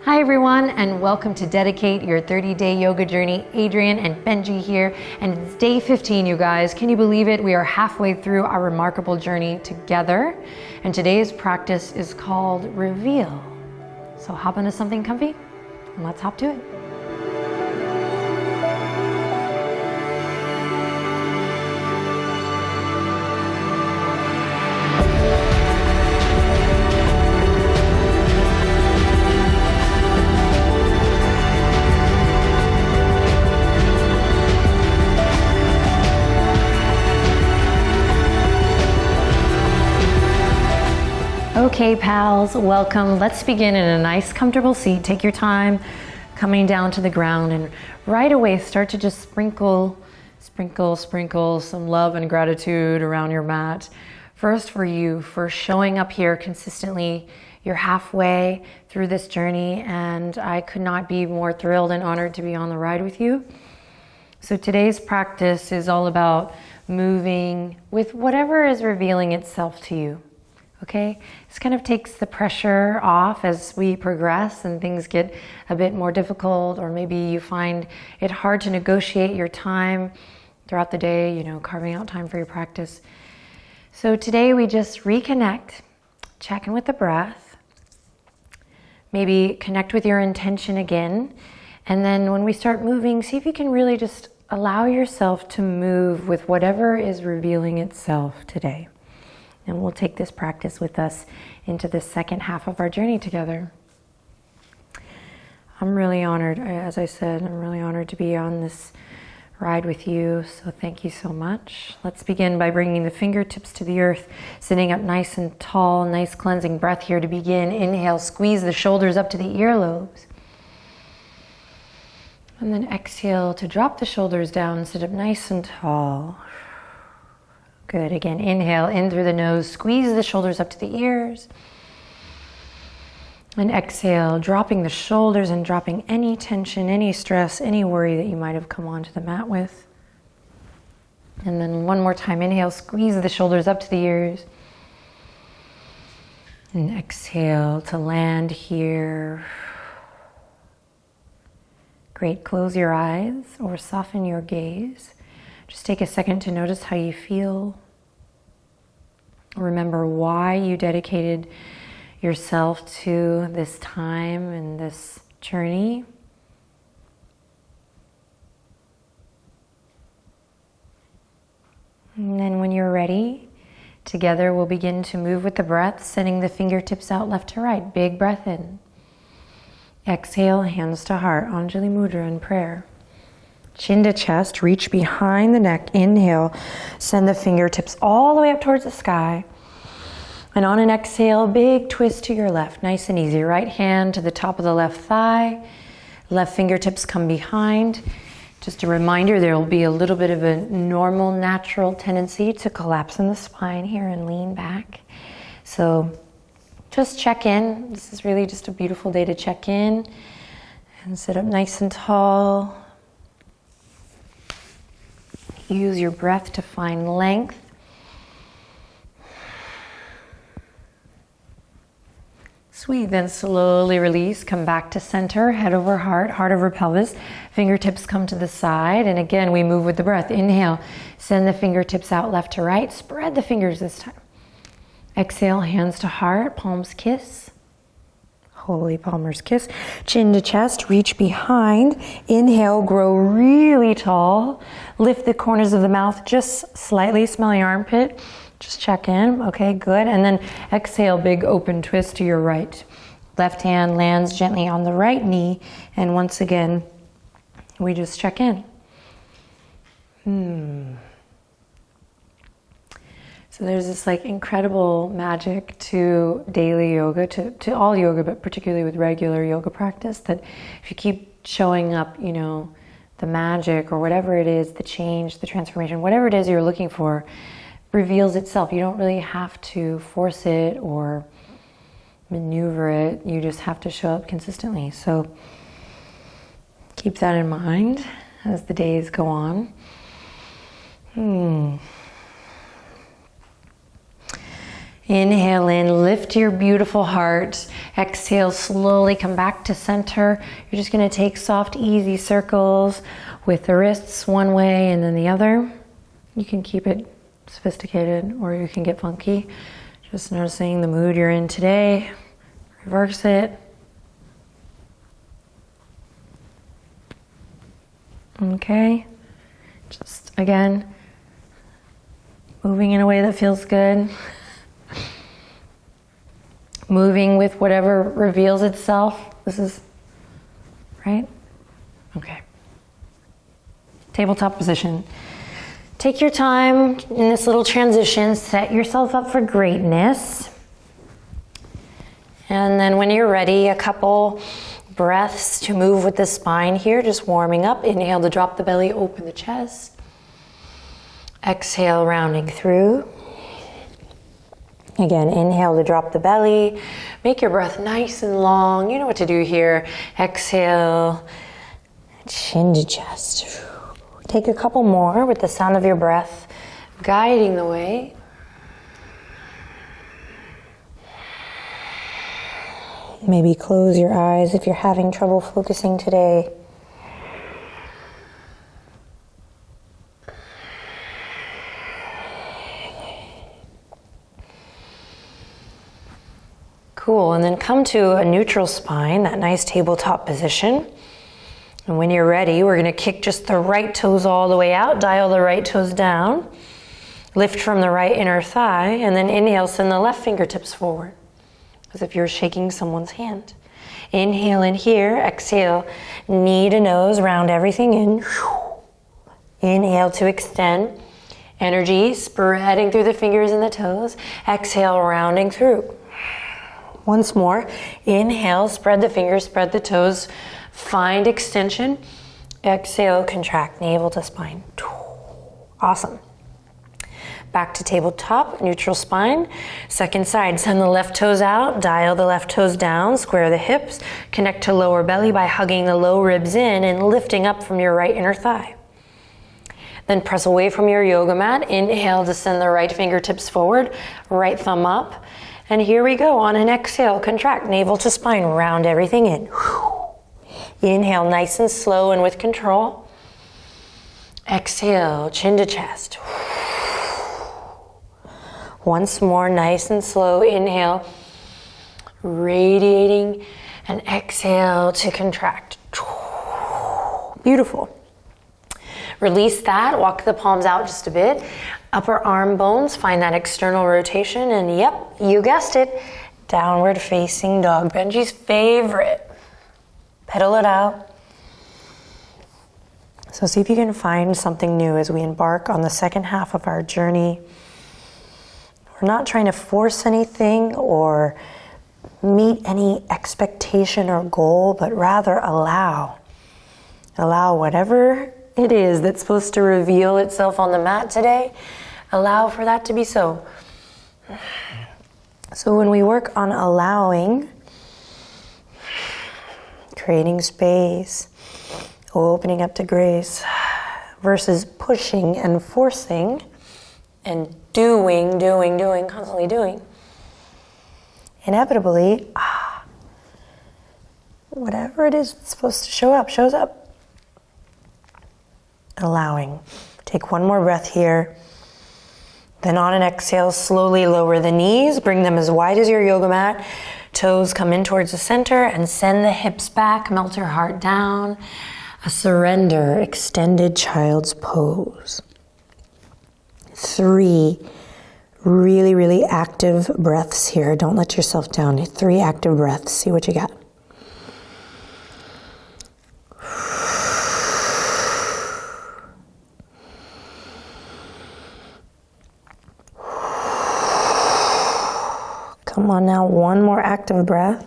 Hi everyone, and welcome to Dedicate Your 30-Day Yoga Journey. Adrienne and Benji here, and it's day 15, you guys. Can you believe it? We are halfway through our remarkable journey together, and today's practice is called Reveal. So hop into something comfy, and let's hop to it. Okay, pals, welcome. Let's begin in a nice, comfortable seat. Take your time coming down to the ground, and right away start to just sprinkle some love and gratitude around your mat. First for you, for showing up here consistently. You're halfway through this journey, and I could not be more thrilled and honored to be on the ride with you. So today's practice is all about moving with whatever is revealing itself to you. Okay, this kind of takes the pressure off as we progress and things get a bit more difficult, or maybe you find it hard to negotiate your time throughout the day, carving out time for your practice. So today we just reconnect, check in with the breath, maybe connect with your intention again, and then when we start moving, see if you can really just allow yourself to move with whatever is revealing itself today. And we'll take this practice with us into the second half of our journey together. I'm really honored, as I said, I'm really honored to be on this ride with you. So thank you so much. Let's begin by bringing the fingertips to the earth, sitting up nice and tall, nice cleansing breath here to begin. Inhale, squeeze the shoulders up to the earlobes. And then exhale to drop the shoulders down, sit up nice and tall. Good. Again, inhale in through the nose, squeeze the shoulders up to the ears. And exhale, dropping the shoulders and dropping any tension, any stress, any worry that you might have come onto the mat with. And then one more time, inhale, squeeze the shoulders up to the ears. And exhale to land here. Great. Close your eyes or soften your gaze. Just take a second to notice how you feel. Remember why you dedicated yourself to this time and this journey. And then when you're ready, together we'll begin to move with the breath, sending the fingertips out left to right. Big breath in. Exhale, hands to heart, Anjali Mudra in prayer. Chin to chest, reach behind the neck. Inhale, send the fingertips all the way up towards the sky. And on an exhale, big twist to your left, nice and easy. Right hand to the top of the left thigh. Left fingertips come behind. Just a reminder, there will be a little bit of a normal, natural tendency to collapse in the spine here and lean back. So just check in. This is really just a beautiful day to check in and sit up nice and tall. Use your breath to find length. Sweet, then slowly release, come back to center, head over heart, heart over pelvis. Fingertips come to the side, and again we move with the breath. Inhale, send the fingertips out left to right, spread the fingers this time. Exhale, hands to heart, palms kiss. Holy Palmer's kiss. Chin to chest, reach behind. Inhale, grow really tall. Lift the corners of the mouth just slightly. Smell your armpit. Just check in. Okay, good. And then exhale, big open twist to your right. Left hand lands gently on the right knee. And once again, we just check in. So there's this incredible magic to daily yoga, to all yoga, but particularly with regular yoga practice, that if you keep showing up, the magic or whatever it is, the change, the transformation, whatever it is you're looking for, reveals itself. You don't really have to force it or maneuver it. You just have to show up consistently. So keep that in mind as the days go Inhale in, lift your beautiful heart. Exhale, slowly come back to center. You're just gonna take soft, easy circles with the wrists one way and then the other. You can keep it sophisticated or you can get funky. Just noticing the mood you're in today. Reverse it. Okay. Just again, moving in a way that feels good. Moving with whatever reveals itself. This is, right? Okay. Tabletop position. Take your time in this little transition. Set yourself up for greatness. And then when you're ready, a couple breaths to move with the spine here, just warming up. Inhale to drop the belly, open the chest. Exhale, rounding through. Again, inhale to drop the belly. Make your breath nice and long. You know what to do here. Exhale, chin to chest. Take a couple more with the sound of your breath guiding the way. Maybe close your eyes if you're having trouble focusing today. Cool, and then come to a neutral spine, that nice tabletop position. And when you're ready, we're gonna kick just the right toes all the way out, dial the right toes down, lift from the right inner thigh, and then inhale, send the left fingertips forward, as if you're shaking someone's hand. Inhale in here, exhale, knee to nose, round everything in. Inhale to extend, energy spreading through the fingers and the toes. Exhale, rounding through. Once more, inhale, spread the fingers, spread the toes, find extension. Exhale, contract navel to spine. Awesome. Back to tabletop, neutral spine. Second side, send the left toes out, dial the left toes down, square the hips, connect to lower belly by hugging the low ribs in and lifting up from your right inner thigh. Then press away from your yoga mat. Inhale to send the right fingertips forward, right thumb up. And here we go, on an exhale, contract, navel to spine, round everything in. Inhale, nice and slow and with control. Exhale, chin to chest. Once more, nice and slow, inhale, radiating, and exhale to contract. Beautiful. Release that, walk the palms out just a bit. Upper arm bones, find that external rotation, and yep, you guessed it, downward facing dog. Benji's favorite. Pedal it out. So see if you can find something new as we embark on the second half of our journey. We're not trying to force anything or meet any expectation or goal, but rather allow. Allow whatever it is that's supposed to reveal itself on the mat today. Allow for that to be so. So when we work on allowing, creating space, opening up to grace, versus pushing and forcing and doing, constantly doing, inevitably, whatever it is that's supposed to show up, shows up. Allowing. Take one more breath here. Then on an exhale, slowly lower the knees, bring them as wide as your yoga mat. Toes come in towards the center and send the hips back, melt your heart down. A surrender, extended child's pose. 3 really, really active breaths here. Don't let yourself down. 3 active breaths. See what you got. Come on now, one more active breath.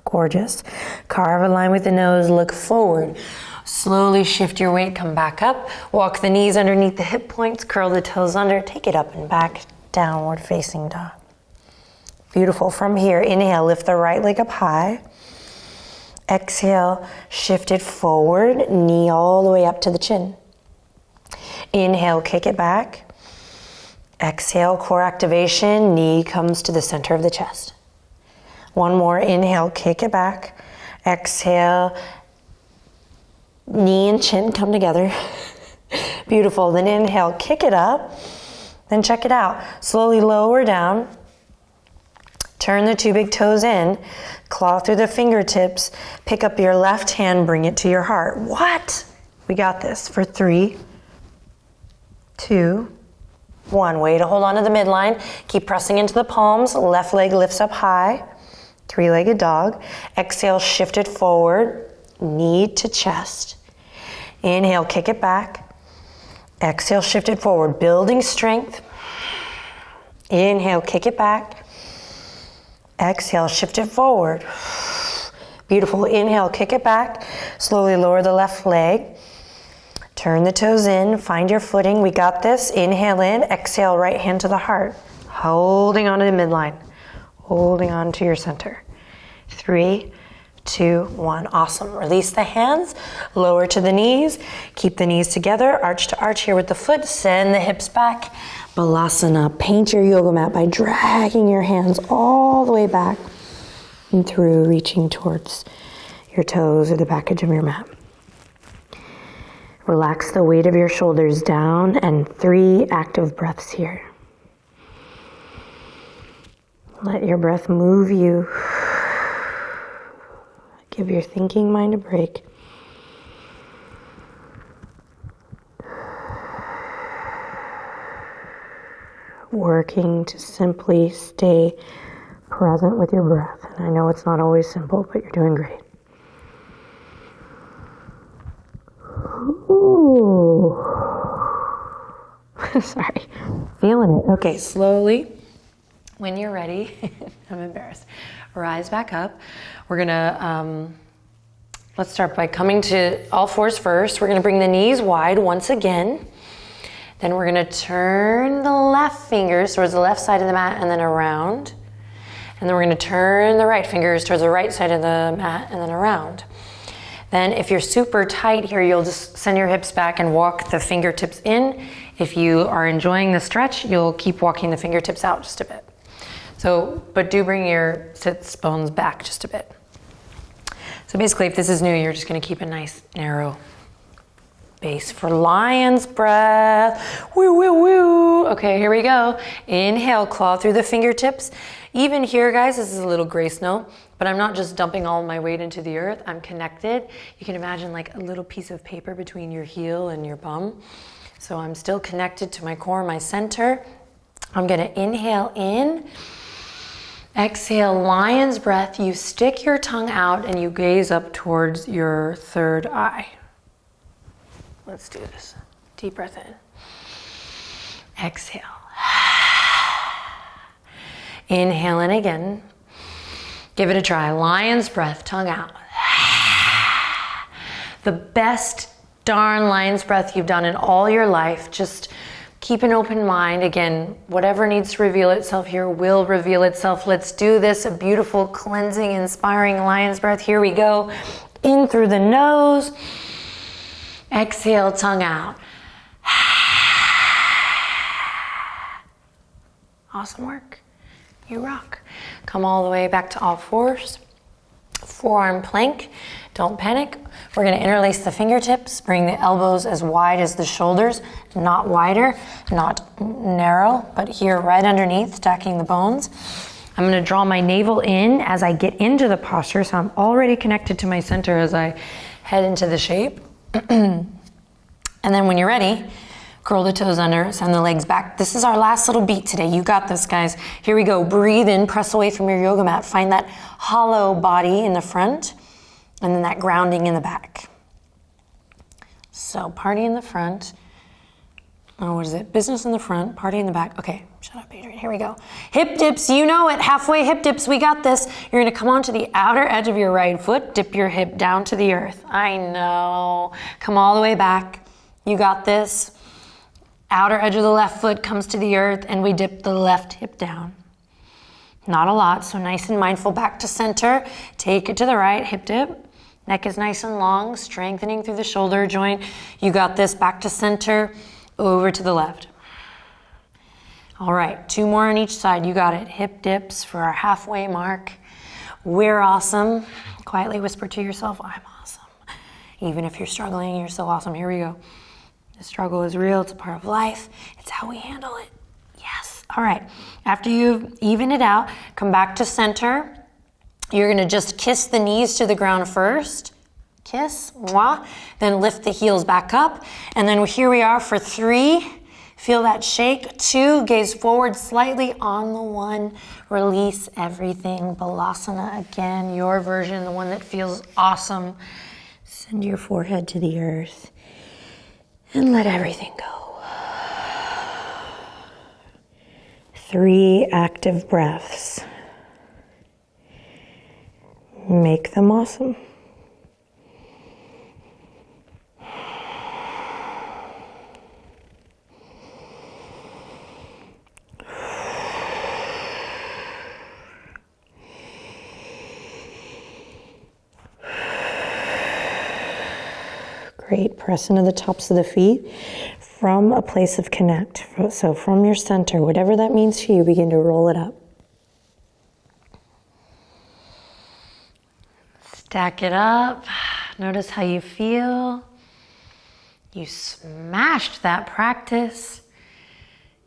Gorgeous. Carve a line with the nose, look forward. Slowly shift your weight, come back up. Walk the knees underneath the hip points, curl the toes under, take it up and back, downward facing dog. Beautiful. From here, inhale, lift the right leg up high. Exhale, shift it forward, knee all the way up to the chin. Inhale, kick it back. Exhale, core activation. Knee comes to the center of the chest. One more. Inhale, kick it back. Exhale, knee and chin come together. Beautiful. Then inhale, kick it up. Then check it out. Slowly lower down. Turn the two big toes in. Claw through the fingertips. Pick up your left hand, bring it to your heart. What? We got this for 3, 2, 1. Way to hold on to the midline. Keep pressing into the palms. Left leg lifts up high. 3-legged dog. Exhale, shift it forward. Knee to chest. Inhale, kick it back. Exhale, shift it forward. Building strength. Inhale, kick it back. Exhale, shift it forward. Beautiful. Inhale, kick it back. Slowly lower the left leg. Turn the toes in. Find your footing. We got this. Inhale in. Exhale, right hand to the heart. Holding on to the midline. Holding on to your center. 3, 2, 1. Awesome. Release the hands. Lower to the knees. Keep the knees together. Arch to arch here with the foot. Send the hips back. Balasana. Paint your yoga mat by dragging your hands all the way back and through, reaching towards your toes or the back edge of your mat. Relax the weight of your shoulders down and 3 active breaths here. Let your breath move you. Give your thinking mind a break. Working to simply stay present with your breath. And I know it's not always simple, but you're doing great. Ooh. Sorry. Feeling it. Okay, slowly. When you're ready, I'm embarrassed. Rise back up. We're gonna, let's start by coming to all fours first. We're gonna bring the knees wide once again. Then we're gonna turn the left fingers towards the left side of the mat and then around. And then we're gonna turn the right fingers towards the right side of the mat and then around. Then if you're super tight here, you'll just send your hips back and walk the fingertips in. If you are enjoying the stretch, you'll keep walking the fingertips out just a bit. So, but do bring your sits bones back just a bit. So basically, if this is new, you're just gonna keep a nice narrow base for lion's breath. Woo, woo, woo. Okay, here we go. Inhale, claw through the fingertips. Even here, guys, this is a little grace note, but I'm not just dumping all my weight into the earth. I'm connected. You can imagine like a little piece of paper between your heel and your bum. So I'm still connected to my core, my center. I'm gonna inhale in. Exhale, lion's breath. You stick your tongue out and you gaze up towards your third eye. Let's do this. Deep breath in. Exhale. Inhale in again. Give it a try. Lion's breath, tongue out. The best darn lion's breath you've done in all your life. Just keep an open mind. Again, whatever needs to reveal itself here will reveal itself. Let's do this. A beautiful, cleansing, inspiring lion's breath. Here we go. In through the nose. Exhale, tongue out. Awesome work. You rock. Come all the way back to all fours. Forearm plank. Don't panic. We're going to interlace the fingertips. Bring the elbows as wide as the shoulders. Not wider, not narrow, but here right underneath, stacking the bones. I'm going to draw my navel in as I get into the posture, so I'm already connected to my center as I head into the shape. And then when you're ready, curl the toes under, send the legs back. This is our last little beat today. You got this, guys. Here we go. Breathe in, press away from your yoga mat. Find that hollow body in the front and then that grounding in the back. So party in the front. Oh, what is it? Business in the front, party in the back. Okay, shut up, Adrian. Here we go. Hip dips, you know it. Halfway hip dips, we got this. You're gonna come onto the outer edge of your right foot, dip your hip down to the earth. I know. Come all the way back. You got this. Outer edge of the left foot comes to the earth and we dip the left hip down. Not a lot, so nice and mindful. Back to center. Take it to the right, hip dip. Neck is nice and long, strengthening through the shoulder joint. You got this. Back to center. over to the left. All right, 2 more on each side. You got it. Hip dips for our halfway mark. We're awesome. Quietly whisper to yourself, I'm awesome. Even if you're struggling, you're so awesome. Here we go. The struggle is real. It's a part of life. It's how we handle it. Yes. All right. After you've evened it out, come back to center. You're going to just kiss the knees to the ground first. Kiss. Mwah. Then lift the heels back up. And then here we are for 3. Feel that shake. 2, gaze forward slightly. On the 1, release everything. Balasana again, your version, the one that feels awesome. Send your forehead to the earth and let everything go. 3 active breaths. Make them awesome. Great, press into the tops of the feet from a place of connect. So from your center, whatever that means to you, begin to roll it up. Stack it up. Notice how you feel. You smashed that practice.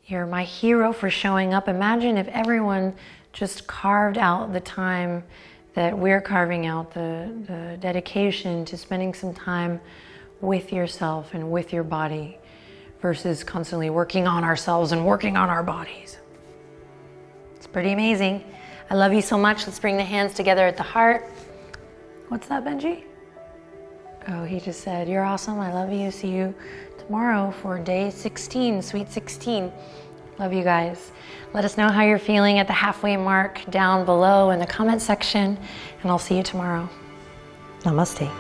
You're my hero for showing up. Imagine if everyone just carved out the time that we're carving out, the dedication to spending some time with yourself and with your body versus constantly working on ourselves and working on our bodies. It's pretty amazing. I love you so much. Let's bring the hands together at the heart. What's that, Benji? Oh, he just said, you're awesome. I love you. See you tomorrow for day 16, sweet 16. Love you guys. Let us know how you're feeling at the halfway mark down below in the comment section, and I'll see you tomorrow. Namaste.